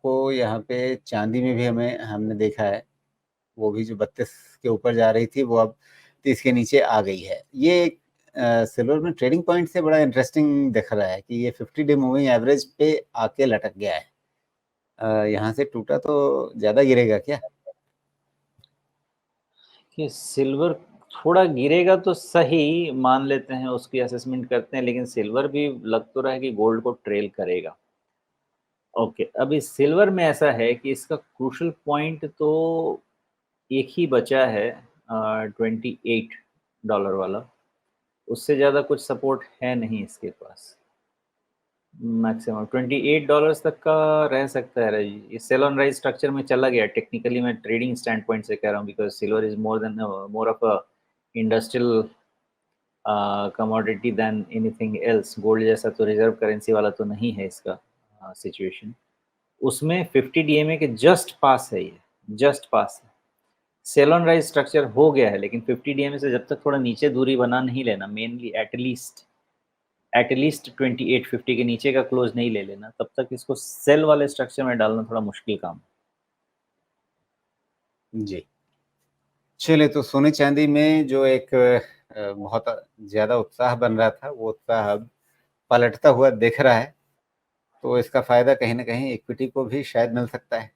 आपको यहाँ पे चांदी में भी हमने देखा है, वो भी जो 32 के ऊपर जा रही थी वो अब 30 के नीचे आ गई है। ये सिल्वर में ट्रेडिंग पॉइंट से बड़ा इंटरेस्टिंग दिख रहा है कि ये 50 डे मूविंग एवरेज पे आके लटक गया है। यहाँ से टूटा तो ज़्यादा गिरेगा क्या? कि सिल्वर थोड़ा गिरेगा तो सही मान लेते हैं, उसकी असेसमेंट करते हैं, लेकिन सिल्वर भी लग तो रहा है कि गोल्ड को ट्रेल करेगा। ओके, अभी सिल्वर में ऐसा है कि इसका क्रूशल पॉइंट तो एक ही बचा है, $28 वाला। उससे ज़्यादा कुछ सपोर्ट है नहीं इसके पास। मैक्सिमम $28 तक का रह सकता है। ये सेल ऑन राइज स्ट्रक्चर में चला गया। टेक्निकली मैं ट्रेडिंग स्टैंड पॉइंट से कह रहा हूँ, because silver is more of a industrial commodity than anything else. Gold जैसा तो रिजर्व करेंसी वाला तो नहीं है इसका सिचुएशन। उसमें 50 डीएमए के जस्ट पास है, ये जस्ट पास है। सेल ऑन राइज स्ट्रक्चर हो गया है, लेकिन 50 डीएमए से जब तक थोड़ा नीचे दूरी बना नहीं लेना, मेनली एटलीस्ट 2850 के नीचे का क्लोज नहीं ले लेना, तब तक इसको सेल वाले स्ट्रक्चर में डालना थोड़ा मुश्किल काम है। जी। चलिए, तो सोने चांदी में जो एक बहुत ज़्यादा उत्साह बन रहा था, वो उत्साह अब पलटता हुआ दिख रहा है, तो इसका फ़ायदा कहीं न कहीं इक्विटी को भी शायद मिल सकता है।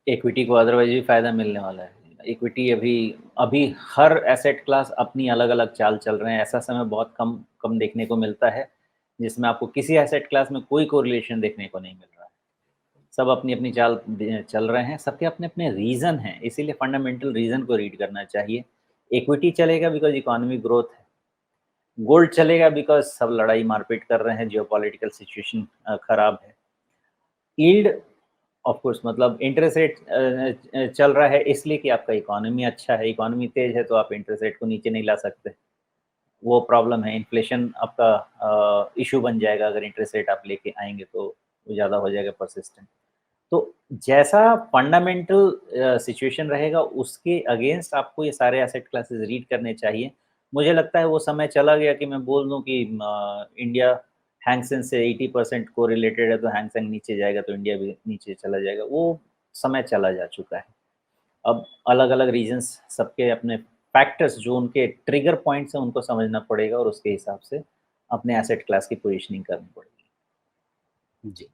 इक्विटी को अदरवाइज भी फायदा मिलने वाला है। इक्विटी अभी अभी हर एसेट क्लास अपनी अलग अलग चाल चल रहे हैं। ऐसा समय बहुत कम कम देखने को मिलता है जिसमें आपको किसी एसेट क्लास में कोई कोरिलेशन देखने को नहीं मिल रहा है। सब अपनी अपनी चाल चल रहे हैं, सबके अपने अपने रीज़न हैं, इसीलिए फंडामेंटल रीज़न को रीड करना चाहिए। इक्विटी चलेगा बिकॉज इकोनॉमी ग्रोथ है। गोल्ड चलेगा बिकॉज सब लड़ाई मारपीट कर रहे हैं, जियोपॉलिटिकल सिचुएशन खराब है। यील्ड ऑफ कोर्स मतलब इंटरेस्ट रेट चल रहा है इसलिए कि आपका इकोनॉमी अच्छा है। इकोनॉमी तेज है तो आप इंटरेस्ट रेट को नीचे नहीं ला सकते, वो प्रॉब्लम है। इन्फ्लेशन आपका इशू बन जाएगा, अगर इंटरेस्ट रेट आप लेके आएंगे तो वो ज़्यादा हो जाएगा परसिस्टेंट। तो जैसा फंडामेंटल सिचुएशन रहेगा उसके अगेंस्ट आपको ये सारे एसेट क्लासेस रीड करने चाहिए। मुझे लगता है वो समय चला गया कि मैं बोल दूं कि इंडिया हैंगसेंग से 80% को रिलेटेड है, तो हैंगसेंग नीचे जाएगा तो इंडिया भी नीचे चला जाएगा। वो समय चला जा चुका है। अब अलग अलग रीजन्स, सबके अपने फैक्टर्स, जो उनके ट्रिगर पॉइंट्स हैं उनको समझना पड़ेगा और उसके हिसाब से अपने एसेट क्लास की पोजिशनिंग करनी पड़ेगी। जी।